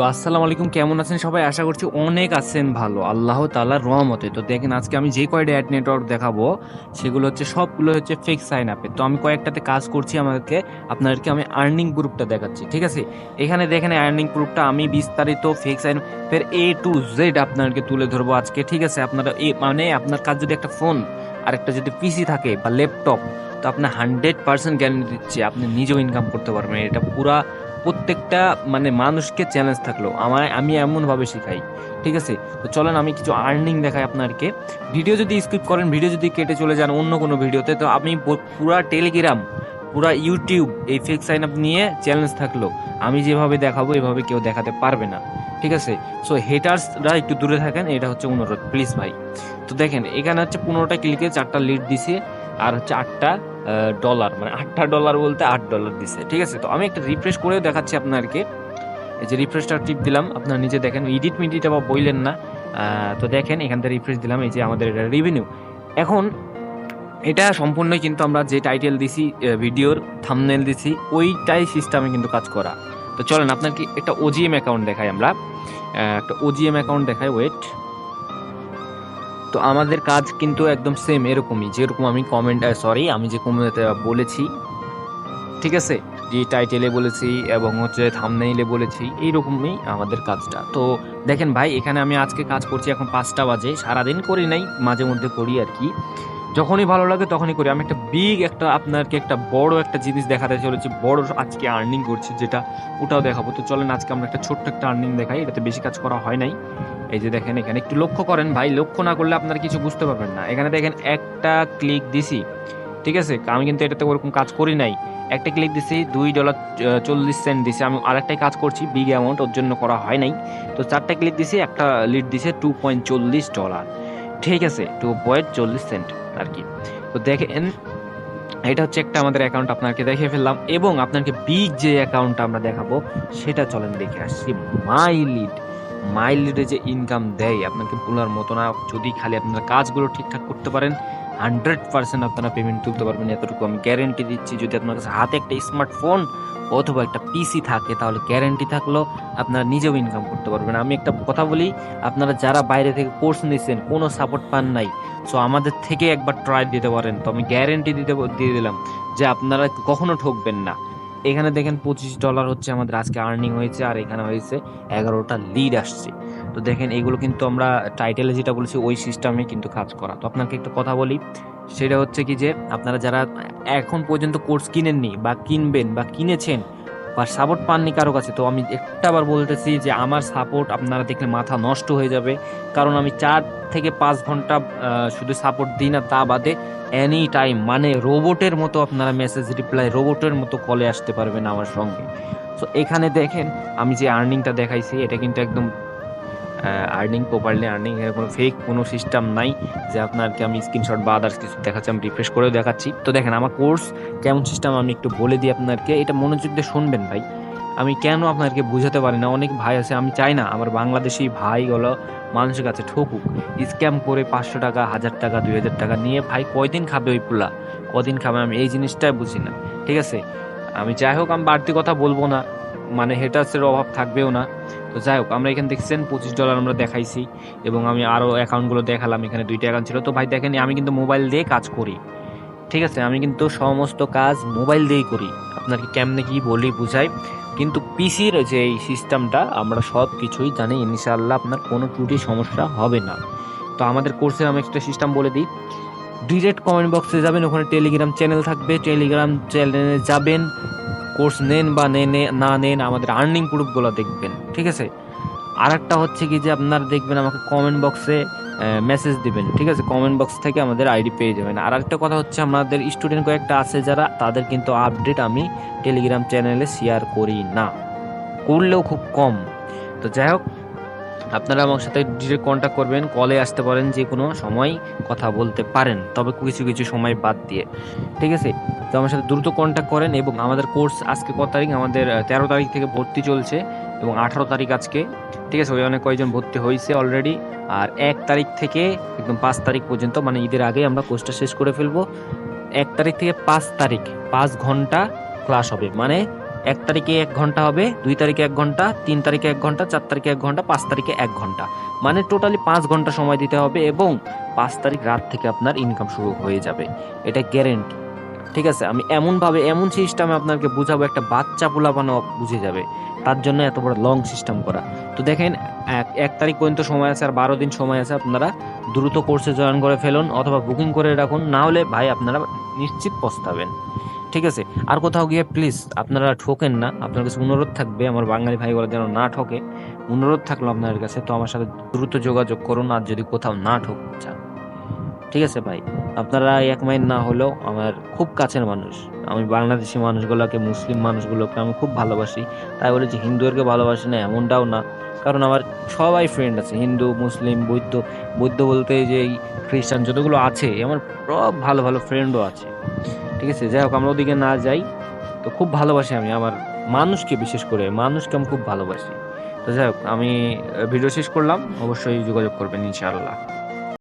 তো আসসালামু আলাইকুম, কেমন আছেন সবাই? আশা করছি অনেক আছেন ভালো, আল্লাহ তাআলার রহমতে। তো দেখেন, আজকে আমি যে কয়টা অ্যাড নেটওয়ার্ক দেখাবো সেগুলো হচ্ছে সবগুলো হচ্ছে ফেক সাইন আপে। তো আমি কয়েকটাতে কাজ করছি, আপনাদেরকে আমি আর্নিং প্রুফটা দেখাচ্ছি, ঠিক আছে? এখানে দেখেন আর্নিং প্রুফটা আমি বিস্তারিত ফেক সাইন আপের A to Z আপনাদেরকে তুলে ধরবো আজকে, ঠিক আছে? আপনারা মানে আপনার কাছে যদি একটা ফোন আর একটা যদি পিসি থাকে বা ল্যাপটপ, তো আপনার 100% গ্যারান্টি দিচ্ছে আপনি নিজেও ইনকাম করতে পারবেন। এটা পুরা প্রত্যেকটা মানে মানুষকে চ্যালেঞ্জ থাকলো আমি এমন ভাবে শিখাই, ঠিক আছে? তো চলেন আমি কিছু আর্নিং দেখাই আপনাদেরকে। ভিডিও যদি স্কিপ করেন, ভিডিও যদি কেটে চলে যান অন্য কোনো ভিডিওতে, তো আমি পুরা টেলিগ্রাম, পুরা ইউটিউব এই ফেক সাইন আপ নিয়ে চ্যালেঞ্জ থাকলো। আমি যেভাবে দেখাবো এভাবে কেউ দেখাতে পারবে না, ঠিক আছে? সো হেটার্সরা একটু দূরে থাকেন, এটা হচ্ছে অনুরোধ, প্লিজ ভাই। তো দেখেন এখানে হচ্ছে 15টা ক্লিকে 4টা লিড দিছে, আর হচ্ছে 8টা ডলার, মানে $8 বলতে $8 দিছে, ঠিক আছে? তো আমি একটা রিফ্রেশ করেও দেখাচ্ছি আপনাদেরকে। এই যে রিফ্রেশটা টিপ দিলাম, আপনারা নিজে দেখেন, এডিট মিডিট আবার বইলেন না। তো দেখেন এখান থেকে রিফ্রেশ দিলাম, এই যে আমাদের এটা রেভিনিউ। এখন এটা সম্পূর্ণই কিন্তু আমরা যে টাইটেল দিছি, ভিডিওর থাম্বনেল দিছি, ওইটাই সিস্টেমে কিন্তু কাজ করা। তো চলেন আপনাকে একটা ওজিএম অ্যাকাউন্ট দেখাই আমরা। একটা ওজিএম অ্যাকাউন্ট দেখাই, ওয়েট। তো আমাদের কাজ কিন্তু একদম সেম এরকমই, যেরকম আমি আমি যে কমেন্টে বলেছি, ঠিক আছে? যে টাইটেলে বলেছি এবং হচ্ছে থাম্বনেইলে বলেছি, এইরকমই আমাদের কাজটা। তো দেখেন ভাই, এখানে আমি আজকে কাজ করছি, এখন 5টা বাজে। সারাদিন করি নাই, মাঝে মধ্যে করি আর কি, যখনই ভালো লাগে তখনই করি। আমি আপনাকে একটা বড় একটা জিনিস দেখাতে চলেছি, বড় আজকে আর্নিং করছি যেটা, ওটাও দেখাবো। তো চলেন আজকে আমরা একটা ছোট্ট একটা আর্নিং দেখাই, এটাতে বেশি কাজ করা হয় নাই। এই যে দেখেন, এখানে একটু লক্ষ্য করেন ভাই, লক্ষ্য না করলে আপনারা কিছু বুঝতে পারবেন না। এখানে দেখেন একটা ক্লিক দিছি, ঠিক আছে? আমি কিন্তু এটাতে ওরকম কাজ করি নাই। একটা ক্লিক দিছি, $2.40 দিছি। আমি আরেকটাই কাজ করছি, বিগ অ্যামাউন্ট, ওর জন্য করা হয় নাই। তো 4টা ক্লিক দিছি, একটা লিড দিছে $2.40, ঠিক আছে? $2.40 আর কি। তো দেখেন, এটা হচ্ছে একটা আমাদের অ্যাকাউন্ট, আপনাকে দেখে ফেললাম, এবং আপনাকে বিগ যে অ্যাকাউন্টটা আমরা দেখাবো সেটা চলেন দেখে আসছি। মাই লিডে যে ইনকাম দেয় আপনাকে বলার মতো না। যদি খালি আপনারা কাজগুলো ঠিকঠাক করতে পারেন, 100% আপনারা পেমেন্ট তুলতে পারবেন, এতটুকু আমি গ্যারেন্টি দিচ্ছি। যদি আপনার কাছে হাতে একটা স্মার্টফোন অথবা একটা পিসি থাকে, তাহলে গ্যারেন্টি থাকলো আপনারা নিজেও ইনকাম করতে পারবেন। আমি একটা কথা বলি, আপনারা যারা বাইরে থেকে কোর্স নিচ্ছেন, কোনো সাপোর্ট পান নাই, সো আমাদের থেকে একবার ট্রাই দিতে পারেন। তো আমি গ্যারেন্টি দিয়ে দিলাম যে আপনারা কখনো ঠকবেন না। এখানে দেখেন $25 হচ্ছে আমাদের আজকে আর্নিং হয়েছে, আর এখানে হয়েছে 11টা লিড আসছে। তো দেখেন এগুলো কিন্তু আমরা টাইটেলে যেটা বলেছি ওই সিস্টেমে কিন্তু কাজ করা। তো আপনাকে একটা কথা বলি, সেটা হচ্ছে কি যে আপনারা যারা এখন পর্যন্ত কোর্স কিনেননি বা কিনবেন বা কিনেছেন বা সাপোর্ট পাননি কারো কাছে, তো আমি একটাবার বলতেছি যে আমার সাপোর্ট আপনারা দেখলে মাথা নষ্ট হয়ে যাবে। কারণ আমি 4 থেকে 5 ঘন্টা শুধু সাপোর্ট দিই না, তা বাদে এনি টাইম, মানে রোবটের মতো আপনারা মেসেজ রিপ্লাই, রোবটের মতো কলে আসতে পারবেন আমার সঙ্গে। তো এখানে দেখেন আমি যে আর্নিংটা দেখাইছি, এটা কিন্তু একদম আর্নিং, প্রপারলি আর্নিং, এর কোনো ফেক কোনো সিস্টেম নাই যে আপনাকে আমি স্ক্রিনশট বা আদার্স কিছু দেখাচ্ছি। আমি রিফ্রেশ করেও দেখাচ্ছি। তো দেখেন আমার কোর্স কেমন সিস্টেম আমি একটু বলে দিই আপনাকে, এটা মনোযোগ দিয়ে শুনবেন ভাই। আমি কেন আপনাদেরকে বুঝাতে পারি না, অনেক ভাই আছে, আমি চাই না আমার বাংলাদেশি ভাইগুলো মানুষের কাছে ঠকুক, স্ক্যাম করে $500, $1000, $2000 নিয়ে। ভাই কয়দিন খাবে ওই পুলা, কদিন খাবে? আমি এই জিনিসটাই বুঝি না, ঠিক আছে? আমি যাই হোক, আমি বাড়তি কথা বলবো না, মানে হেটার্সের অভাব থাকবেও না। তো যাই হোক, আমরা এখানে দেখছেন $25 আমরা দেখাইছি, এবং আমি আরো অ্যাকাউন্টগুলো দেখালাম। এখানে 2টা অ্যাকাউন্ট ছিল। তো ভাই দেখেন, আমি কিন্তু মোবাইল দিয়ে কাজ করি, ঠিক আছে? আমি কিন্তু সমস্ত কাজ মোবাইল দিয়েই করি। আপনাকে কেমনে কি বলি বুঝাই, কিন্তু পিসির যে এই সিস্টেমটা আমরা সব কিছুই জানি, ইনশাআল্লাহ আপনার কোনো ত্রুটি সমস্যা হবে না। তো আমাদের কোর্সের আমি একটা সিস্টেম বলে দিই। ডিরেক্ট কমেন্ট বক্সে যাবেন, ওখানে টেলিগ্রাম চ্যানেল থাকবে, টেলিগ্রাম চ্যানেলে যাবেন, কোর্স নেন বা না নেন, আমাদের আর্নিং প্রুফগুলো দেখবেন, ঠিক আছে? আর একটা হচ্ছে কি যে আপনারা দেখবেন আমাকে কমেন্ট বক্সে মেসেজ দিবেন, ঠিক আছে? কমেন্ট বক্স থেকে আমাদের আইডি পেয়ে যাবেন। আর একটা কথা হচ্ছে, আমাদের স্টুডেন্ট কয়েকটা আছে যারা, তাদের কিন্তু আপডেট আমি টেলিগ্রাম চ্যানেলে শেয়ার করি না, করলেও খুব কম। তো যাই হোক, আপনারা আমার সাথে ডিরেক্ট কন্ট্যাক্ট করবেন, কলে আসতে পারেন, যে কোনো সময় কথা বলতে পারেন, তবে কিছু কিছু সময় বাদ দিয়ে, ঠিক আছে? তো আমার সাথে দ্রুত কন্ট্যাক্ট করেন। এবং আমাদের কোর্স আজকে কত তারিখ? আমাদের 13 তারিখ থেকে ভর্তি চলছে, এবং 18 তারিখ আজকে, ঠিক আছে? ওই অনেক কয়েকজন ভর্তি হয়েছে অলরেডি। আর 1 তারিখ থেকে একদম 5 তারিখ পর্যন্ত, মানে ঈদের আগে আমরা কোর্সটা শেষ করে ফেলবো। 1 তারিখ থেকে 5 তারিখ 5 ঘন্টা ক্লাস হবে, মানে 1 তারিখে 1 ঘন্টা হবে, 2 তারিখে 1 ঘন্টা, 3 তারিখে 1 ঘন্টা, 4 তারিখে 1 ঘন্টা, 5 তারিখে 1 ঘন্টা, মানে টোটালি 5 ঘন্টা সময় দিতে হবে এবং 5 তারিখ রাত থেকে আপনার ইনকাম শুরু হয়ে যাবে, এটা গ্যারেন্টি। ঠিক আছে, আমি এমনভাবে এমন সিস্টেমে আপনাকে বুঝাবো, একটা বাচ্চা পোলাপানও বুঝে যাবে, তার জন্য এত বড় লং সিস্টেম করা। তো দেখেন, 1 তারিখ পর্যন্ত সময় আছে, আর 12 দিন সময় আছে, আপনারা দ্রুত কোর্সে জয়েন করে ফেলুন অথবা বুকিং করে রাখুন, না হলে ভাই আপনারা নিশ্চিত পস্তাবেন। ঠিক আছে, আর কোথাও গিয়ে প্লিজ আপনারা ঠকেন না, আপনার কাছে অনুরোধ থাকবে, আমার বাঙালি ভাইগুলো যেন না ঠকে, অনুরোধ থাকলো আপনাদের কাছে। তো আমার সাথে দ্রুত যোগাযোগ করুন আর যদি কোথাও না ঠকতে চান। ঠিক আছে ভাই, আপনারা 1 মাইল না হলেও আমার খুব কাছের মানুষ। আমি বাংলাদেশি মানুষগুলোকে, মুসলিম মানুষগুলোকে আমি খুব ভালোবাসি। তাই বলে যে হিন্দুদেরকে ভালোবাসি না এমনটাও না, কারণ আমার সবাই ফ্রেন্ড আছে, হিন্দু, মুসলিম, বৌদ্ধ। বৌদ্ধ বলতে যে এই খ্রিস্টান যতগুলো আছে, আমার সব ভালো ভালো ফ্রেন্ডও আছে। ঠিক আছে, যাই হোক, আমরা ওদিকে না যাই। তো খুব ভালোবাসি আমি আমার মানুষকে, বিশেষ করে মানুষকে আমি খুব ভালোবাসি। তো যাই হোক, আমি ভিডিও শেষ করলাম, অবশ্যই যোগাযোগ করবেন ইনশাআল্লাহ।